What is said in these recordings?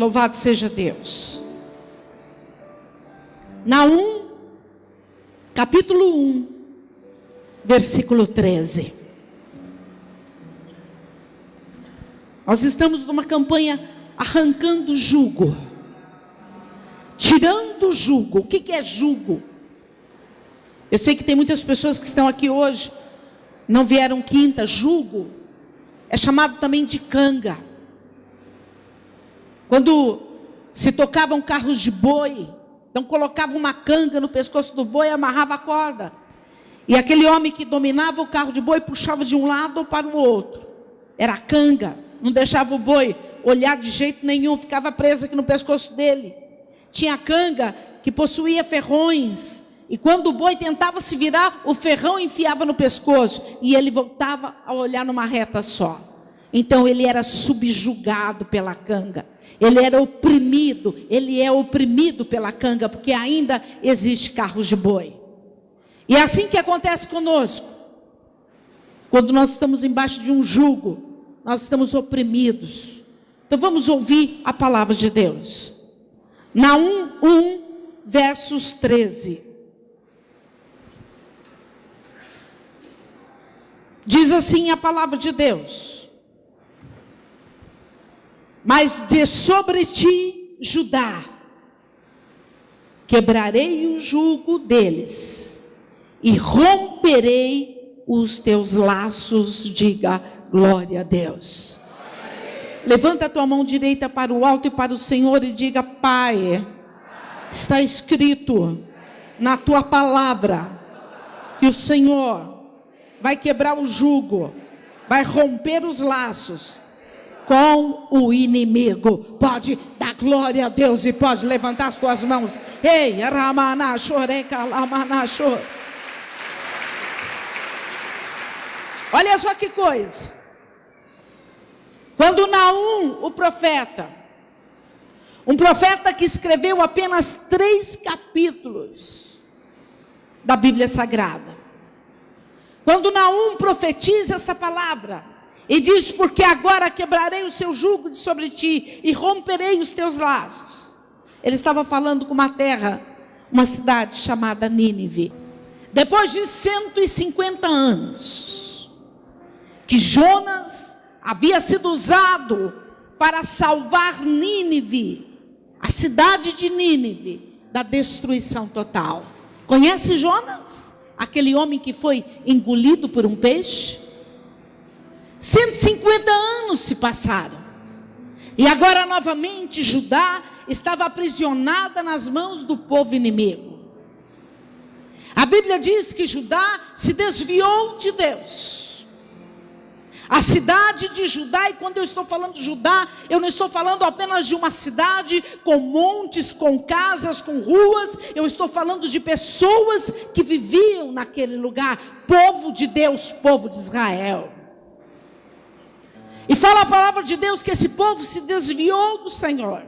Louvado seja Deus. Naum, capítulo 1, versículo 13. Nós estamos numa campanha arrancando o jugo, tirando o jugo. O que é jugo? Eu sei que tem muitas pessoas que estão aqui hoje, não vieram quinta. Jugo é chamado também de canga. Quando se tocavam carros de boi, então colocava uma canga no pescoço do boi e amarrava a corda. E aquele homem que dominava o carro de boi puxava de um lado para o outro. Era a canga. Não deixava o boi olhar de jeito nenhum, ficava preso aqui no pescoço dele. Tinha a canga que possuía ferrões. E quando o boi tentava se virar, o ferrão enfiava no pescoço. E ele voltava a olhar numa reta só. Então ele era subjugado pela canga. Ele era oprimido. Ele é oprimido pela canga, porque ainda existe carros de boi. E é assim que acontece conosco. Quando nós estamos embaixo de um jugo, nós estamos oprimidos. Então vamos ouvir a palavra de Deus. Naum 1, versos 13. Diz assim a palavra de Deus: mas de sobre ti, Judá, quebrarei o jugo deles e romperei os teus laços. Diga glória a Deus. Levanta a tua mão direita para o alto e para o Senhor e diga: Pai, está escrito na tua palavra que o Senhor vai quebrar o jugo, vai romper os laços com o inimigo. Pode dar glória a Deus e pode levantar as tuas mãos. Ei, olha só que coisa. Quando Naum, o profeta, um profeta que escreveu apenas 3 capítulos da Bíblia Sagrada, quando Naum profetiza esta palavra e diz: porque agora quebrarei o seu jugo de sobre ti e romperei os teus laços, ele estava falando com uma terra, uma cidade chamada Nínive. Depois de 150 anos que Jonas havia sido usado para salvar Nínive, a cidade de Nínive, da destruição total. Conhece Jonas? Aquele homem que foi engolido por um peixe? 150 anos se passaram. E agora novamente Judá estava aprisionada nas mãos do povo inimigo. A Bíblia diz que Judá se desviou de Deus. A cidade de Judá, e quando eu estou falando de Judá, eu não estou falando apenas de uma cidade com montes, com casas, com ruas. Eu estou falando de pessoas que viviam naquele lugar. Povo de Deus, povo de Israel. E fala a palavra de Deus que esse povo se desviou do Senhor.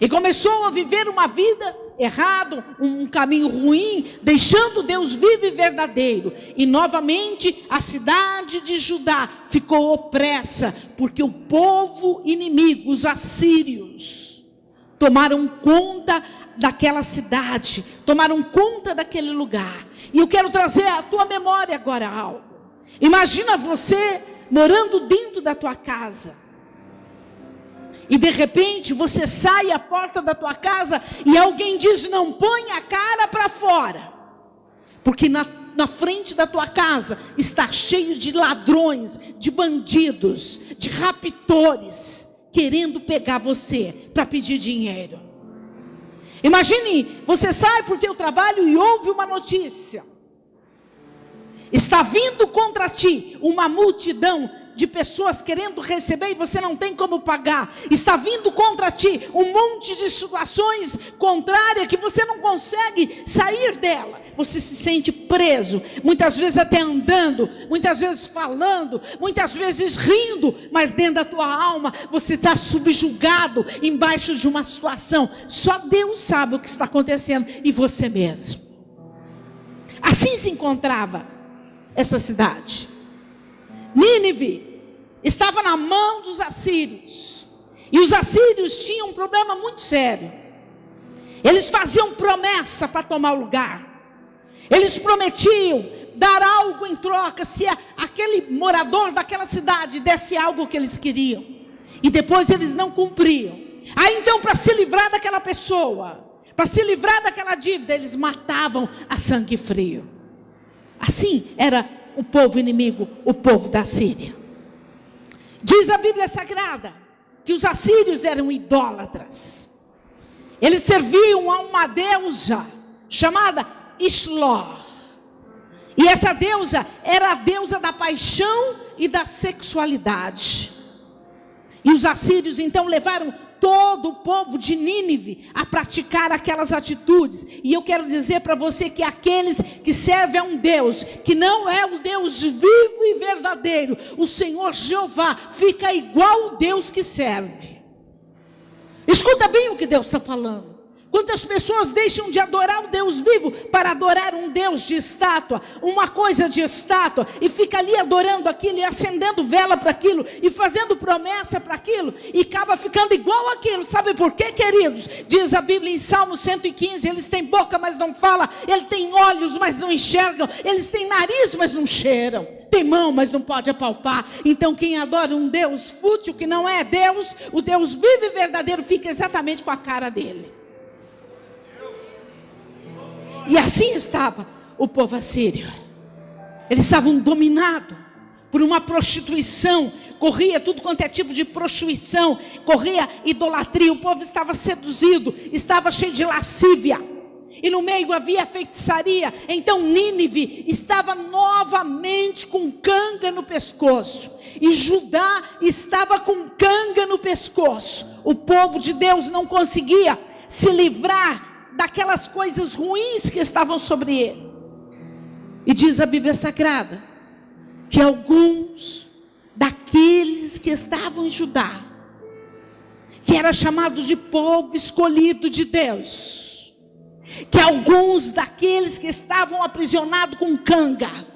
E começou a viver uma vida errada, um caminho ruim, deixando Deus vivo e verdadeiro. E novamente a cidade de Judá ficou opressa, porque o povo inimigo, os assírios, tomaram conta daquela cidade, tomaram conta daquele lugar. E eu quero trazer à tua memória agora algo. Imagina você morando dentro da tua casa. E de repente você sai à porta da tua casa e alguém diz: não põe a cara para fora, porque na frente da tua casa está cheio de ladrões, de bandidos, de raptores, querendo pegar você para pedir dinheiro. Imagine, você sai para o teu trabalho e ouve uma notícia: está vindo contra ti uma multidão de pessoas querendo receber e você não tem como pagar. Está vindo contra ti um monte de situações contrárias que você não consegue sair dela. Você se sente preso, muitas vezes até andando, muitas vezes falando, muitas vezes rindo, mas dentro da tua alma você está subjugado embaixo de uma situação. Só Deus sabe o que está acontecendo e você mesmo. Assim se encontrava essa cidade. Nínive estava na mão dos assírios. E os assírios tinham um problema muito sério. Eles faziam promessa para tomar o lugar. Eles prometiam dar algo em troca se aquele morador daquela cidade desse algo que eles queriam. E depois eles não cumpriam. Aí então, para se livrar daquela pessoa, para se livrar daquela dívida, eles matavam a sangue frio. Assim era o povo inimigo, o povo da Síria. Diz a Bíblia Sagrada que os assírios eram idólatras. Eles serviam a uma deusa chamada Isló. E essa deusa era a deusa da paixão e da sexualidade. E os assírios então levaram todo o povo de Nínive a praticar aquelas atitudes. E eu quero dizer para você que aqueles que servem a um Deus que não é o Deus vivo e verdadeiro, o Senhor Jeová, fica igual o Deus que serve. Escuta bem o que Deus está falando. Quantas pessoas deixam de adorar o Deus vivo para adorar um Deus de estátua, uma coisa de estátua, e fica ali adorando aquilo, e acendendo vela para aquilo, e fazendo promessa para aquilo, e acaba ficando igual aquilo. Sabe por quê, queridos? Diz a Bíblia em Salmo 115, eles têm boca, mas não falam, eles têm olhos, mas não enxergam, eles têm nariz, mas não cheiram, tem mão, mas não pode apalpar. Então quem adora um Deus fútil, que não é Deus, o Deus vivo e verdadeiro, fica exatamente com a cara dele. E assim estava o povo assírio. Eles estavam dominados por uma prostituição. Corria tudo quanto é tipo de prostituição. Corria idolatria. O povo estava seduzido. Estava cheio de lascívia. E no meio havia feitiçaria. Então Nínive estava novamente com canga no pescoço. E Judá estava com canga no pescoço. O povo de Deus não conseguia se livrar daquelas coisas ruins que estavam sobre ele. E diz a Bíblia Sagrada que alguns daqueles que estavam em Judá, que era chamado de povo escolhido de Deus, que alguns daqueles que estavam aprisionados com canga,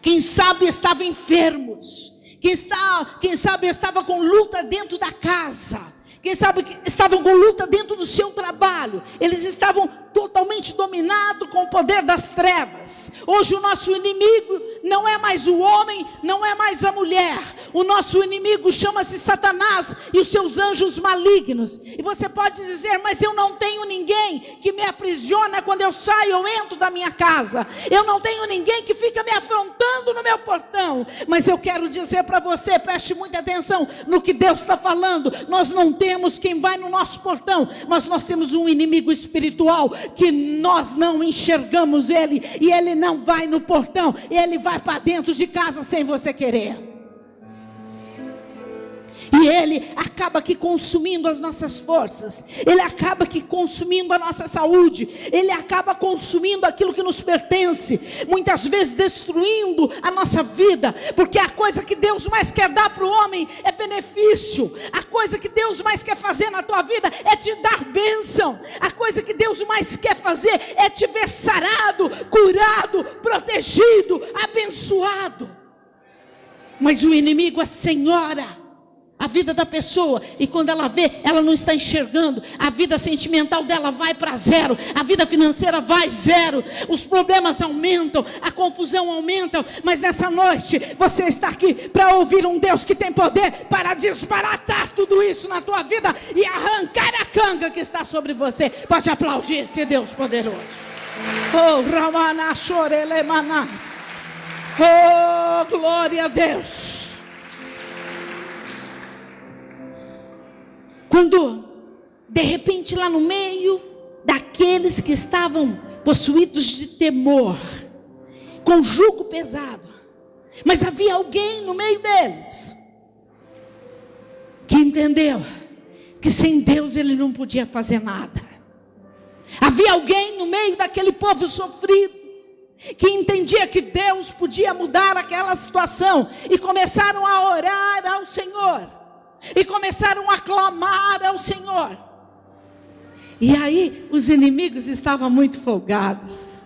quem sabe estavam enfermos, quem sabe estava com luta dentro da casa, quem sabe estavam com luta dentro do seu trabalho. Eles estavam totalmente dominados com o poder das trevas. Hoje o nosso inimigo não é mais o homem, não é mais a mulher. O nosso inimigo chama-se Satanás e os seus anjos malignos. E você pode dizer, mas eu não tenho ninguém que me aprisiona quando eu saio ou entro da minha casa. Eu não tenho ninguém que fica me afrontando no meu portão. Mas eu quero dizer para você, preste muita atenção no que Deus está falando. Nós não temos quem vai no nosso portão, mas nós temos um inimigo espiritual que nós não enxergamos ele, e ele não vai no portão, ele vai para dentro de casa sem você querer. E ele acaba aqui consumindo as nossas forças, ele acaba aqui consumindo a nossa saúde, ele acaba consumindo aquilo que nos pertence, muitas vezes destruindo a nossa vida, porque a coisa que Deus mais quer dar para o homem é benefício, a coisa que Deus mais quer fazer na tua vida é te dar bênção, a coisa que Deus mais quer fazer é te ver sarado, curado, protegido, abençoado. Mas o inimigo assenhora a vida da pessoa, e quando ela vê, ela não está enxergando, a vida sentimental dela vai para zero, a vida financeira vai zero, os problemas aumentam, a confusão aumenta. Mas nessa noite, você está aqui para ouvir um Deus que tem poder para disparatar tudo isso na tua vida, e arrancar a canga que está sobre você. Pode aplaudir esse Deus poderoso. Oh, Ramana Chorelemanás. Oh, glória a Deus. Quando, de repente, lá no meio daqueles que estavam possuídos de temor, com jugo pesado, mas havia alguém no meio deles, que entendeu que sem Deus ele não podia fazer nada. Havia alguém no meio daquele povo sofrido, que entendia que Deus podia mudar aquela situação, e começaram a orar ao Senhor. E começaram a clamar ao Senhor. E aí os inimigos estavam muito folgados.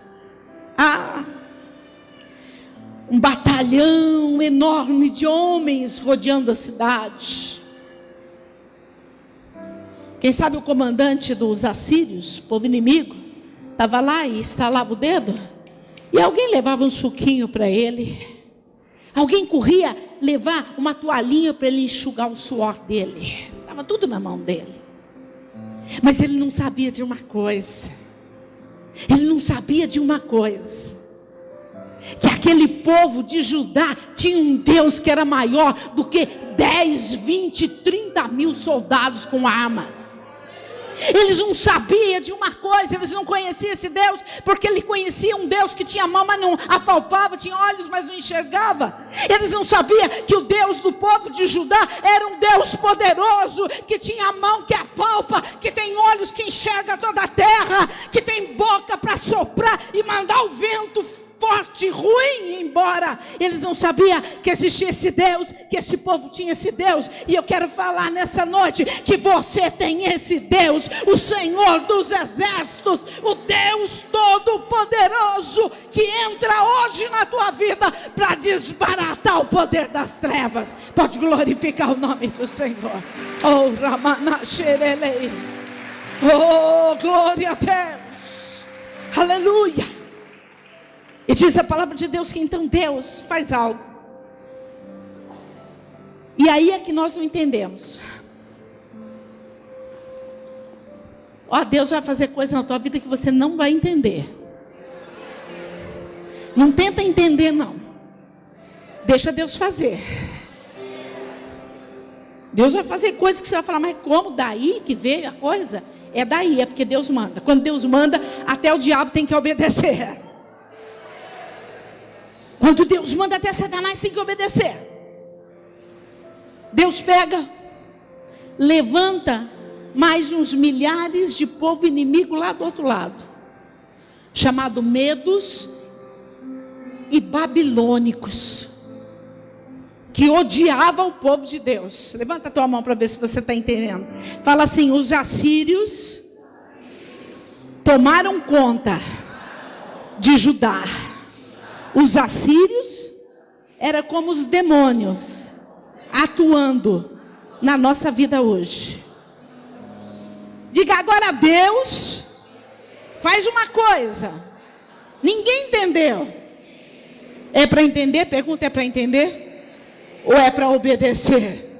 Um batalhão enorme de homens rodeando a cidade. Quem sabe o comandante dos assírios, povo inimigo, estava lá e estalava o dedo, e alguém levava um suquinho para ele, alguém corria levar uma toalhinha para ele enxugar o suor dele, estava tudo na mão dele. Mas ele não sabia de uma coisa, que aquele povo de Judá tinha um Deus que era maior do que 10, 20, 30 mil soldados com armas. Eles não sabiam de uma coisa, eles não conheciam esse Deus, porque ele conhecia um Deus que tinha mão, mas não apalpava, tinha olhos, mas não enxergava. Eles não sabiam que o Deus do povo de Judá era um Deus poderoso, que tinha mão que apalpa, que tem olhos que enxerga toda a terra, que tem boca para soprar e mandar o vento forte, ruim embora. Eles não sabiam que existia esse Deus, que esse povo tinha esse Deus. E eu quero falar nessa noite que você tem esse Deus, o Senhor dos exércitos, o Deus todo-poderoso, que entra hoje na tua vida para desbaratar o poder das trevas. Pode glorificar o nome do Senhor. Oh, Ramanaxerelei. Oh, glória a Deus. Aleluia. E diz a palavra de Deus que então Deus faz algo. E aí é que nós não entendemos. Ó, Deus vai fazer coisa na tua vida que você não vai entender. Não tenta entender não. Deixa Deus fazer. Deus vai fazer coisas que você vai falar, mas como? Daí que veio a coisa? É daí, é porque Deus manda. Quando Deus manda, até o diabo tem que obedecer. Quando Deus manda, até Satanás tem que obedecer. Deus pega, levanta mais uns milhares de povo inimigo lá do outro lado, chamado Medos e Babilônicos, que odiava o povo de Deus. Levanta a tua mão para ver se você está entendendo. Fala assim: os assírios tomaram conta de Judá. Os assírios eram como os demônios atuando na nossa vida hoje. Diga agora: Deus faz uma coisa. Ninguém entendeu. É para entender? Pergunta: é para entender? Ou é para obedecer?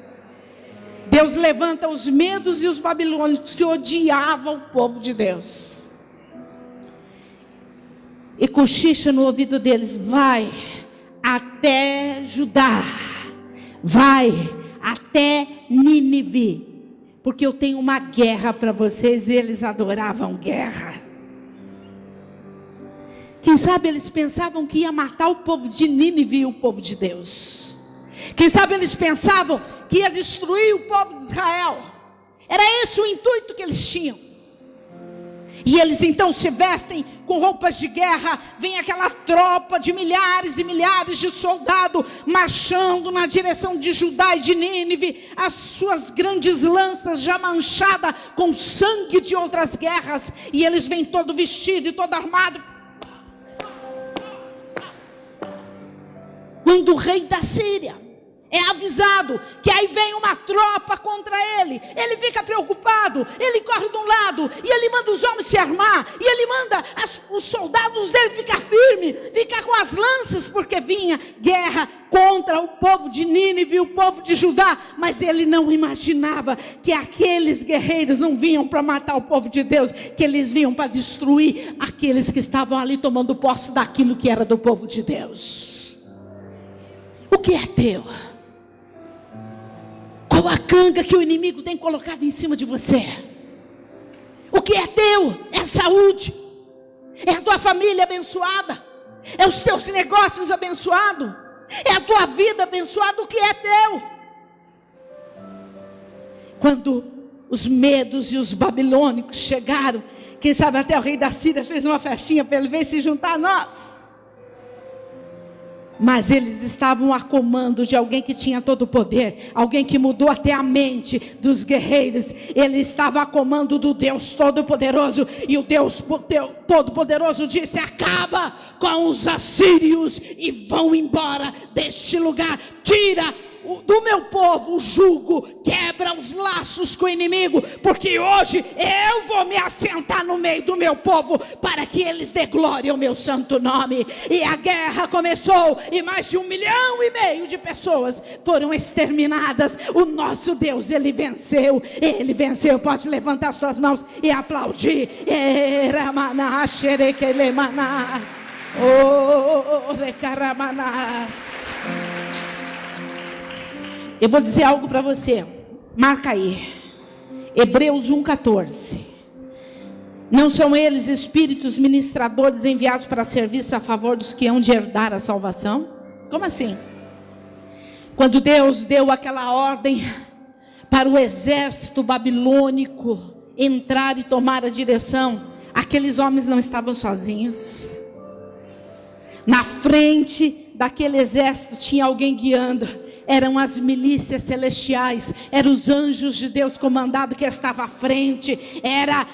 Deus levanta os medos e os babilônicos que odiavam o povo de Deus. E cochicha no ouvido deles: vai até Judá, vai até Nínive, porque eu tenho uma guerra para vocês. E eles adoravam guerra. Quem sabe eles pensavam que ia matar o povo de Nínive e o povo de Deus. Quem sabe eles pensavam que ia destruir o povo de Israel. Era esse o intuito que eles tinham. E eles então se vestem com roupas de guerra. Vem aquela tropa de milhares e milhares de soldados marchando na direção de Judá e de Nínive. As suas grandes lanças já manchadas com sangue de outras guerras. E eles vêm todo vestido e todo armado. Quando o rei da Síria é avisado que aí vem uma tropa contra ele, ele fica preocupado, ele corre de um lado, e ele manda os homens se armar, e ele manda os soldados dele ficar firme, ficar com as lanças, porque vinha guerra contra o povo de Nínive e o povo de Judá. Mas ele não imaginava que aqueles guerreiros não vinham para matar o povo de Deus, que eles vinham para destruir aqueles que estavam ali tomando posse daquilo que era do povo de Deus. O que é teu? Qual a canga que o inimigo tem colocado em cima de você? O que é teu? É a saúde, é a tua família abençoada, é os teus negócios abençoados, é a tua vida abençoada. O que é teu? Quando os medos e os babilônicos chegaram, quem sabe até o rei da Síria fez uma festinha para ele vir se juntar a nós. Mas eles estavam a comando de alguém que tinha todo o poder, alguém que mudou até a mente dos guerreiros. Ele estava a comando do Deus Todo-Poderoso, e o Deus Todo-Poderoso disse: acaba com os assírios e vão embora deste lugar. Tira do meu povo o jugo, quebra os laços com o inimigo, porque hoje eu vou me assentar no meio do meu povo, para que eles dê glória ao meu santo nome. E a guerra começou, e mais de 1,5 milhão de pessoas foram exterminadas. O nosso Deus, Ele venceu, pode levantar as suas mãos e aplaudir. Eu vou dizer algo para você, marca aí, Hebreus 1,14. Não são eles espíritos ministradores enviados para serviço a favor dos que hão de herdar a salvação? Como assim? Quando Deus deu aquela ordem para o exército babilônico entrar e tomar a direção, aqueles homens não estavam sozinhos. Na frente daquele exército tinha alguém guiando. Eram as milícias celestiais, eram os anjos de Deus comandado que estava à frente, era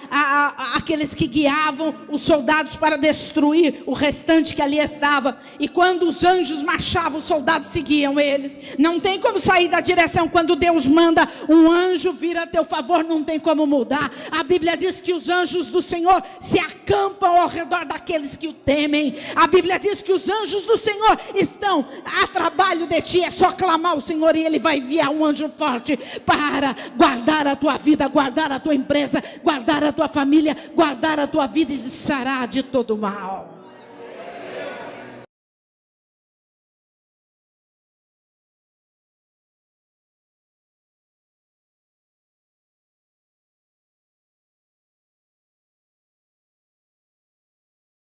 aqueles que guiavam os soldados para destruir o restante que ali estava. E quando os anjos marchavam, os soldados seguiam eles. Não tem como sair da direção. Quando Deus manda um anjo vir a teu favor, não tem como mudar. A Bíblia diz que os anjos do Senhor se acampam ao redor daqueles que o temem. A Bíblia diz que os anjos do Senhor estão a trabalho de ti. É só clamar ao Senhor e Ele vai enviar um anjo forte para guardar a tua vida, guardar a tua empresa, guardar a tua família, guardar a tua vida e sarar de todo mal.